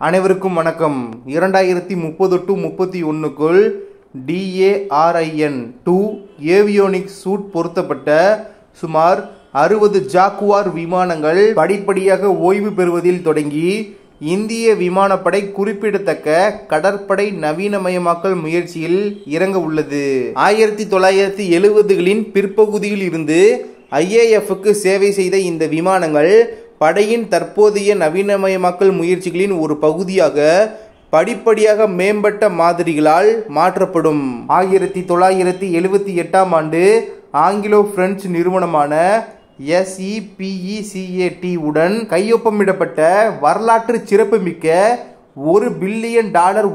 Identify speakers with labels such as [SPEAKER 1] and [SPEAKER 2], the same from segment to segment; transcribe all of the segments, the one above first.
[SPEAKER 1] அனைவருக்கும் வணக்கம். 2030 to 31க்குள் DARIN-2 avionics suit பொருத்தப்பட்ட சுமார் 60 ஜாக்குவார் விமானங்கள் படிப்படியாக ஓய்வு பெறுவதில் தொடங்கி இந்திய விமானப்படை குறிப்பிடத்தக்க கடற்படை நவீனமயமாக்கல் முயற்சியில் இறங்க உள்ளது. 1970களின் பிற்பகுதியில் இருந்து IAFக்கு சேவை செய்த இந்த விமானங்கள் படையின் தற்போதைய நவீனமயமாக்கல் முயற்சிகளின் ஒரு பகுதியாக படிப்படியாக மேம்பட்ட மாதிரிகளால் மாற்றப்படும். 1978ஆம் ஆண்டு ஆங்கிலோ பிரெஞ்சு நிறுவனமான SEPECAT உடன் கையொப்பமிடப்பட்ட வரலாற்று சிறப்புமிக்க $1 பில்லியன்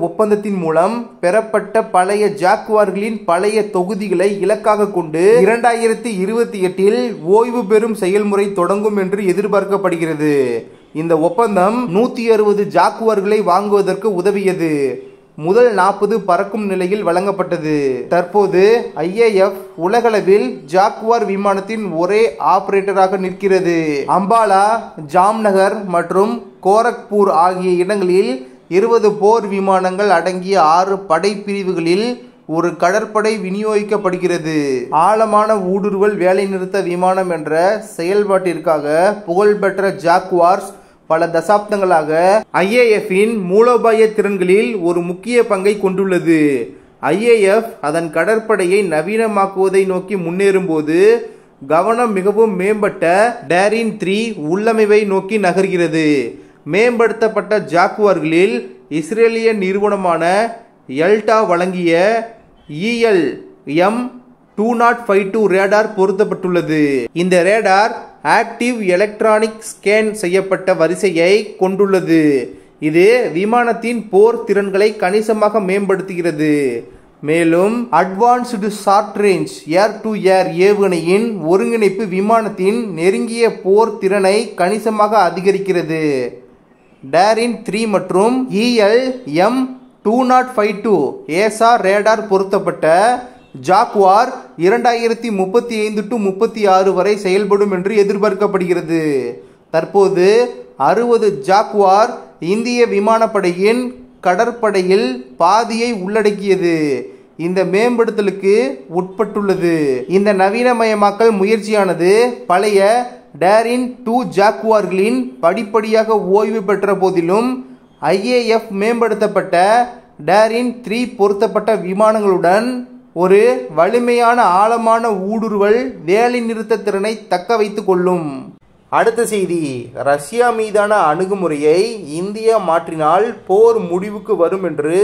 [SPEAKER 1] ஒப்பந்தத்தின் மூலம் பெறப்பட்ட பழைய ஜாக்குவார்களின் பழைய தொகுதிகளை இலக்காக கொண்டு 2028இல் ஓய்வு பெறும் செயல்முறை தொடங்கும் என்று எதிர்பார்க்கப்படுகிறது. இந்த ஒப்பந்தம் 160 ஜாக்குவார்களை வாங்குவதற்கு உதவியது. முதல் 40 பறக்கும் நிலையில் வழங்கப்பட்டது. தற்போது IAF உலகளவில் ஜாக்குவார் விமானத்தின் ஒரே ஆபரேட்டராக நிற்கிறது. அம்பாலா, ஜாம்நகர் மற்றும் கோரக்பூர் ஆகிய இடங்களில் 20 போர் விமானங்கள் அடங்கிய 6 படைப்பிரிவுகளில் ஒரு கடற்படை விநியோகிக்கப்படுகிறது. ஆழமான ஊடுருவல் வேலைநிறுத்த விமானம் என்ற செயல்பாட்டிற்காக புகழ்பெற்ற ஜாக்குவார்ஸ் பல தசாப்தங்களாக IAFின் மூலோபாய திறன்களில் ஒரு முக்கிய பங்கை கொண்டுள்ளது. IAF அதன் கடற்படையை நவீனமாக்குவதை நோக்கி முன்னேறும் போது கவனம் மிகவும் மேம்பட்ட DARIN-3 உள்ளமைவை நோக்கி நகர்கிறது. மேம்படுத்தப்பட்ட ஜாக்குவார்களில் இஸ்ரேலிய நிறுவனமான எல்டா வழங்கிய EL-M2052 ரேடார் பொருத்தப்பட்டுள்ளது. இந்த ரேடார் ஆக்டிவ் எலக்ட்ரானிக் ஸ்கேன் செய்யப்பட்ட வரிசையை கொண்டுள்ளது. இது விமானத்தின் போர் திறன்களை கணிசமாக மேம்படுத்துகிறது. மேலும் advanced short range air to air ஏவுகணையின் ஒருங்கிணைப்பு விமானத்தின் நெருங்கிய போர் திறனை கணிசமாக அதிகரிக்கிறது. DARIN-3 மற்றும் EL-M2052 ஏசா ரேடார் பொருத்தப்பட்ட ஜாக்குவார் 2035 to 36 வரை செயல்படும் என்று எதிர்பார்க்கப்படுகிறது. தற்போது 60 ஜாக்குவார் இந்திய விமானப்படையின் கடற்படையில் பாதியை உள்ளடக்கியது. இந்த மேம்படுத்தலுக்கு உட்பட்டுள்ளது. இந்த நவீனமயமாக்கல் முயற்சியானது பழைய DARIN-2 ஜாக்குவார்களின் படிப்படியாக ஓய்வு பெற்ற போதிலும் IAF மேம்படுத்தப்பட்ட DARIN-3 பொருத்தப்பட்ட விமானங்களுடன் ஒரு வலிமையான ஆழமான ஊடுருவல் வேலைநிறுத்த திறனை தக்க வைத்துக் கொள்ளும். அடுத்த செய்தி, ரஷ்யா மீதான அணுகுமுறையை இந்தியா மாற்றினால் போர் முடிவுக்கு வரும் என்று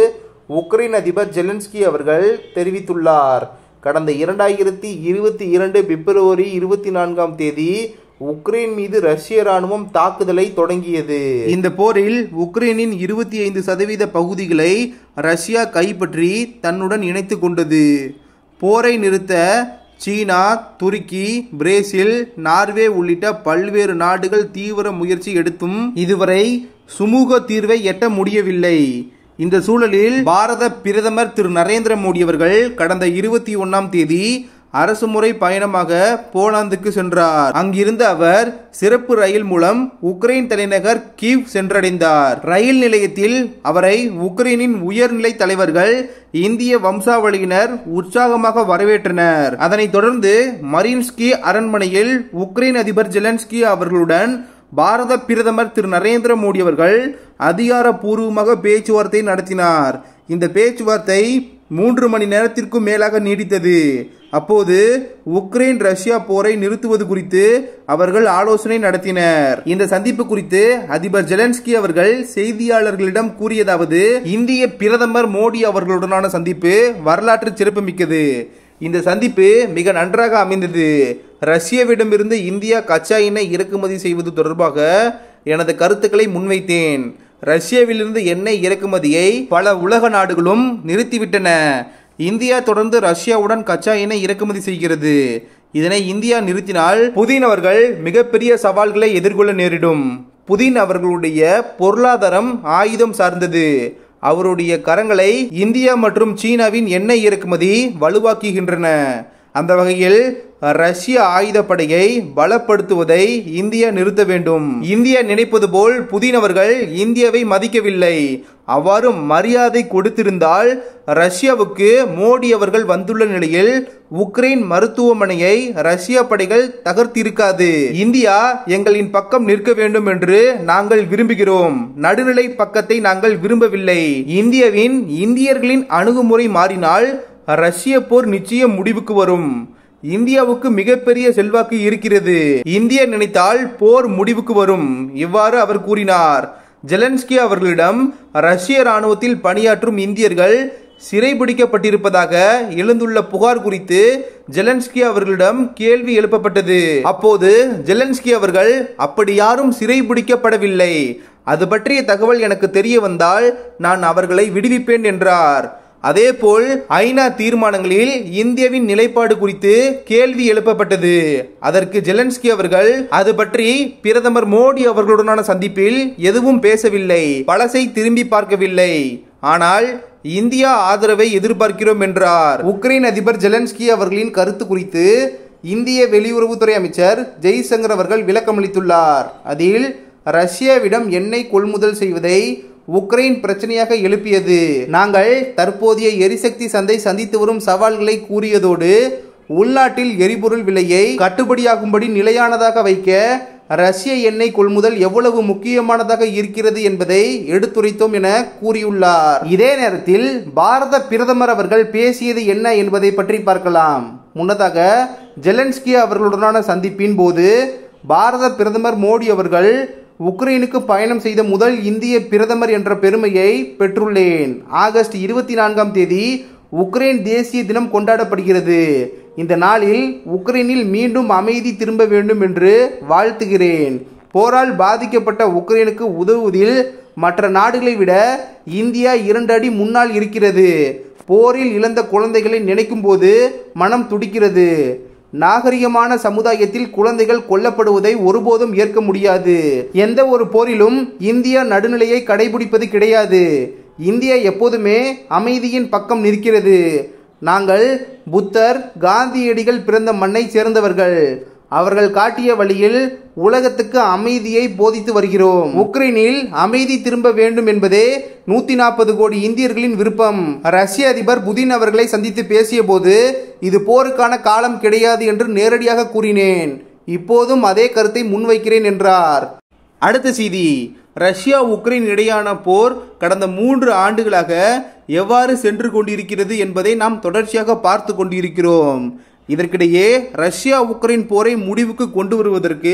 [SPEAKER 1] உக்ரைன் அதிபர் ஜெலன்ஸ்கி அவர்கள் தெரிவித்துள்ளார். கடந்த 2022 பிப்ரவரி 24ஆம் தேதி உக்ரைன் மீது ரஷ்ய ராணுவம் தாக்குதலை தொடங்கியது. இந்த போரில் உக்ரைனின் 25% பகுதிகளை ரஷ்யா கைப்பற்றி தன்னுடன் இணைத்து கொண்டது. போரை நிறுத்த சீனா, துருக்கி, பிரேசில், நார்வே உள்ளிட்ட பல்வேறு நாடுகள் தீவிர முயற்சி எடுத்தும் இதுவரை சுமூக தீர்வை எட்ட முடியவில்லை. இந்த சூழலில் பாரத பிரதமர் திரு நரேந்திர மோடி அவர்கள் கடந்த 21ஆம் தேதி அரசுமுறை பயணமாக போலாந்துக்கு சென்றார். அங்கிருந்து அவர் சிறப்பு ரயில் மூலம் உக்ரைன் தலைநகர் கீவ் சென்றடைந்தார். ரயில் நிலையத்தில் அவரை உக்ரைனின் உயர்நிலை தலைவர்கள், இந்திய வம்சாவளியினர் உற்சாகமாக வரவேற்றனர். அதனைத் தொடர்ந்து மரின்ஸ்கி அரண்மனையில் உக்ரைன் அதிபர் ஜெலன்ஸ்கி அவர்களுடன் பாரத பிரதமர் திரு நரேந்திர மோடி அவர்கள் அதிகாரப்பூர்வமாக பேச்சுவார்த்தை நடத்தினார். இந்த பேச்சுவார்த்தை 3 மணி நேரத்திற்கும் மேலாக நீடித்தது. அப்போது உக்ரைன் ரஷ்யா போரை நிறுத்துவது குறித்து அவர்கள் ஆலோசனை நடத்தினர். இந்த சந்திப்பு குறித்து அதிபர் ஜெலன்ஸ்கி அவர்கள் செய்தியாளர்களிடம் கூறியதாவது: இந்திய பிரதமர் மோடி அவர்களுடனான சந்திப்பு வரலாற்று சிறப்புமிக்கது. இந்த சந்திப்பு மிக நன்றாக அமைந்தது. ரஷ்யாவிடமிருந்து இந்தியா கச்சா எண்ணெய் இறக்குமதி செய்வது தொடர்பாக எனது கருத்துக்களை முன்வைத்தேன். ரஷ்யாவிலிருந்து எண்ணெய் இறக்குமதியை பல உலக நாடுகளும் நிறுத்திவிட்டன. இந்தியா தொடர்ந்து ரஷ்யாவுடன் கச்சா எண்ணெய் இறக்குமதி செய்கிறது. இதனை இந்தியா நிறுத்தினால் புதின் அவர்கள் மிகப்பெரிய சவால்களை எதிர்கொள்ள நேரிடும். புதின் அவர்களுடைய பொருளாதாரம் ஆயுதம் சார்ந்தது. அவருடைய கரங்களை இந்தியா மற்றும் சீனாவின் எண்ணெய் இறக்குமதி வலுவாக்குகின்றன. அந்த வகையில் ரஷ்ய ஆயுதப்படையை பலப்படுத்துவதை இந்தியா நிறுத்த வேண்டும். இந்தியா நினைப்பது போல் புதின் அவர்கள் இந்தியாவை மதிக்கவில்லை. அவ்வாறு மரியாதை கொடுத்திருந்தால் ரஷ்யாவுக்கு மோடி அவர்கள் வந்துள்ள நிலையில் உக்ரைன் மருத்துவமனையை ரஷ்ய படைகள் தகர்த்திருக்காது. இந்தியா எங்களின் பக்கம் நிற்க வேண்டும் என்று நாங்கள் விரும்புகிறோம். நடுநிலை பக்கத்தை நாங்கள் விரும்பவில்லை. இந்தியர்களின் அணுகுமுறை மாறினால் ரஷ்ய போர் நிச்சயம் முடிவுக்கு வரும். இந்தியாவுக்கு மிகப்பெரிய செல்வாக்கு இருக்கிறது. இந்தியா நினைத்தால் போர் முடிவுக்கு வரும். இவ்வாறு அவர் கூறினார். ஜெலன்ஸ்கி அவர்களிடம் ரஷ்ய ராணுவத்தில் பணியாற்றும் இந்தியர்கள் சிறைபிடிக்கப்பட்டிருப்பதாக எழுந்துள்ள புகார் குறித்து ஜெலன்ஸ்கி அவர்களிடம் கேள்வி எழுப்பப்பட்டது. அப்போது ஜெலன்ஸ்கி அவர்கள் அப்படி யாரும் சிறைபிடிக்கப்படவில்லை. அது பற்றிய தகவல் எனக்கு தெரிய வந்தால் நான் அவர்களை விடுவிப்பேன் என்றார். அதேபோல் ஐநா தீர்மானங்களில் இந்தியாவின் நிலைப்பாடு குறித்து கேள்வி எழுப்பப்பட்டது. அதற்கு ஜெலன்ஸ்கி அவர்கள் அது பற்றி பிரதமர் மோடி அவர்களுடனான சந்திப்பில் எதுவும் பேசவில்லை, பழசை திரும்பி பார்க்கவில்லை, ஆனால் இந்தியா ஆதரவை எதிர்பார்க்கிறோம் என்றார். உக்ரைன் அதிபர் ஜெலன்ஸ்கி அவர்களின் கருத்து குறித்து இந்திய வெளியுறவுத்துறை அமைச்சர் ஜெய்சங்கர் அவர்கள் விளக்கமளித்துள்ளார். அதில் ரஷ்யாவிடம் எண்ணெய் கொள்முதல் செய்வதை உக்ரைன் பிரச்சனையாக எழுப்பியது. நாங்கள் தற்போதைய எரிசக்தி சந்தை சந்தித்து வரும் சவால்களை கூறியதோடு உள்நாட்டில் எரிபொருள் விலையை கட்டுப்படியாகும்படி நிலையானதாக வைக்க ரஷ்ய எண்ணெய் கொள்முதல் எவ்வளவு முக்கியமானதாக இருக்கிறது என்பதை எடுத்துரைத்தோம் என கூறியுள்ளார். இதே நேரத்தில் பாரத பிரதமர் அவர்கள் பேசியது என்ன என்பதை பற்றி பார்க்கலாம். முன்னதாக ஜெலன்ஸ்கி அவர்களுடனான சந்திப்பின் போது பாரத பிரதமர் மோடி அவர்கள் உக்ரைனுக்கு பயணம் செய்த முதல் இந்திய பிரதமர் என்ற பெருமையை பெற்றுள்ளேன். ஆகஸ்ட் 24ஆம் தேதி உக்ரைன் தேசிய தினம் கொண்டாடப்படுகிறது. இந்த நாளில் உக்ரைனில் மீண்டும் அமைதி திரும்ப வேண்டும் என்று வாழ்த்துகிறேன். போரால் பாதிக்கப்பட்ட உக்ரைனுக்கு உதவுவதில் மற்ற நாடுகளை விட இந்தியா 2 அடி முன்னால் இருக்கிறது. போரில் இழந்த குழந்தைகளை நினைக்கும் போது மனம் துடிக்கிறது. நாகரிகமான சமுதாயத்தில் குழந்தைகள் கொல்லப்படுவதை ஒருபோதும் ஏற்க முடியாது. எந்த ஒரு போரிலும் இந்தியா நடுநிலையை கடைபிடிப்பது கிடையாது. இந்தியா எப்போதுமே அமைதியின் பக்கம் நிற்கிறது. நாங்கள் புத்தர், காந்தியடிகள் பிறந்த மண்ணை சேர்ந்தவர்கள். அவர்கள் காட்டிய வழியில் உலகத்துக்கு அமைதியை போதித்து வருகிறோம். உக்ரைனில் அமைதி திரும்ப வேண்டும் என்பதே 140 கோடி இந்தியர்களின் விருப்பம். ரஷ்ய அதிபர் புதின் அவர்களை சந்தித்து பேசிய போது இது போருக்கான காலம் கிடையாது என்று நேரடியாக கூறினேன். இப்போதும் அதே கருத்தை முன்வைக்கிறேன் என்றார். அடுத்த செய்தி. ரஷ்யா உக்ரைன் இடையான போர் கடந்த 3 ஆண்டுகளாக எவ்வாறு சென்று கொண்டிருக்கிறது என்பதை நாம் தொடர்ச்சியாக பார்த்து கொண்டிருக்கிறோம். இதற்கிடையே ரஷ்யா உக்ரைன் போரை முடிவுக்கு கொண்டு வருவதற்கு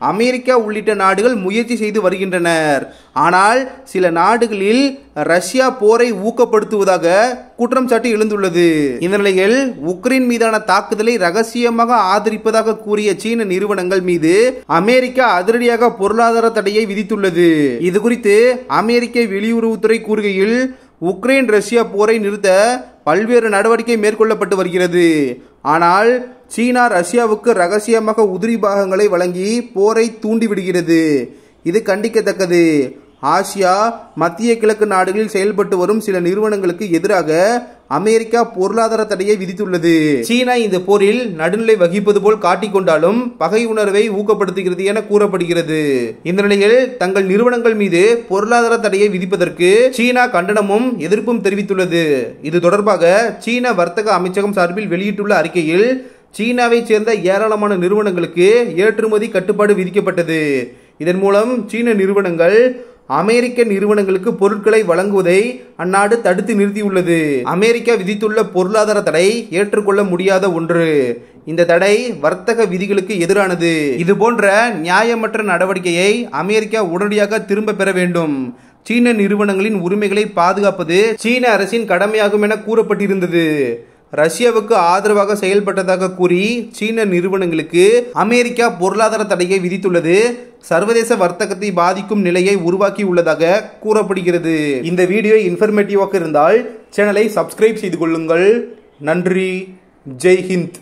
[SPEAKER 1] அமெரிக்கா உள்ளிட்ட நாடுகள் முயற்சி செய்து வருகின்றனர். ஆனால் சில நாடுகளில் ரஷ்யா போரை ஊக்கப்படுத்துவதாக குற்றம் சாட்டி எழுந்துள்ளது. இந்த நிலையில் உக்ரைன் மீதான தாக்குதலை ரகசியமாக ஆதரிப்பதாக கூறிய சீன நிறுவனங்கள் மீது அமெரிக்கா அதிரடியாக பொருளாதார தடையை விதித்துள்ளது. இது குறித்து அமெரிக்க வெளியுறவுத்துறை கூறுகையில் உக்ரைன் ரஷ்யா போரை நிறுத்த பல்வேறு நடவடிக்கை மேற்கொள்ளப்பட்டு வருகிறது. ஆனால் சீனா ரஷ்யாவுக்கு ரகசியமாக உதிரி பாகங்களை வழங்கி போரை தூண்டிவிடுகிறது. இது கண்டிக்கத்தக்கது. ஆசியா, மத்திய கிழக்கு நாடுகளில் செயல்பட்டு வரும் சில நிறுவனங்களுக்கு எதிராக அமெரிக்கா பொருளாதார தடையை விதித்துள்ளது. சீனா இந்த போரில் நடுநிலை வகிப்பது போல் காட்டிக்கொண்டாலும் பகை உணர்வை ஊக்கப்படுத்துகிறது என கூறப்படுகிறது. இந்த நிலையில் தங்கள் நிறுவனங்கள் மீது பொருளாதார தடையை விதிப்பதற்கு சீனா கண்டனமும் எதிர்ப்பும் தெரிவித்துள்ளது. இது தொடர்பாக சீன வர்த்தக அமைச்சகம் சார்பில் வெளியிட்டுள்ள அறிக்கையில் சீனாவை சேர்ந்த ஏராளமான நிறுவனங்களுக்கு ஏற்றுமதி கட்டுப்பாடு விதிக்கப்பட்டது. இதன் மூலம் சீன நிறுவனங்கள் அமெரிக்க நிறுவனங்களுக்கு பொருட்களை வழங்குவதை அந்நாடு தடுத்து நிறுத்தியுள்ளது. அமெரிக்கா விதித்துள்ள பொருளாதார தடை ஏற்றுக்கொள்ள முடியாத ஒன்று. இந்த தடை வர்த்தக விதிகளுக்கு எதிரானது. இது போன்ற நியாயமற்ற நடவடிக்கையை அமெரிக்கா உடனடியாக திரும்ப பெற வேண்டும். சீன நிறுவனங்களின் உரிமைகளை பாதுகாப்பது சீன அரசின் கடமையாகும் என கூறப்பட்டிருந்தது. ரஷ்யாவுக்கு ஆதரவாக செயல்பட்டதாக கூறி சீன நிறுவனங்களுக்கு அமெரிக்கா பொருளாதார தடையை விதித்துள்ளது சர்வதேச வர்த்தகத்தை பாதிக்கும் நிலையை உருவாக்கி உள்ளதாக கூறப்படுகிறது. இந்த வீடியோ இன்ஃபர்மேட்டிவாக இருந்தால் சேனலை சப்ஸ்கிரைப் செய்து கொள்ளுங்கள். நன்றி. ஜெய் ஹிந்த்.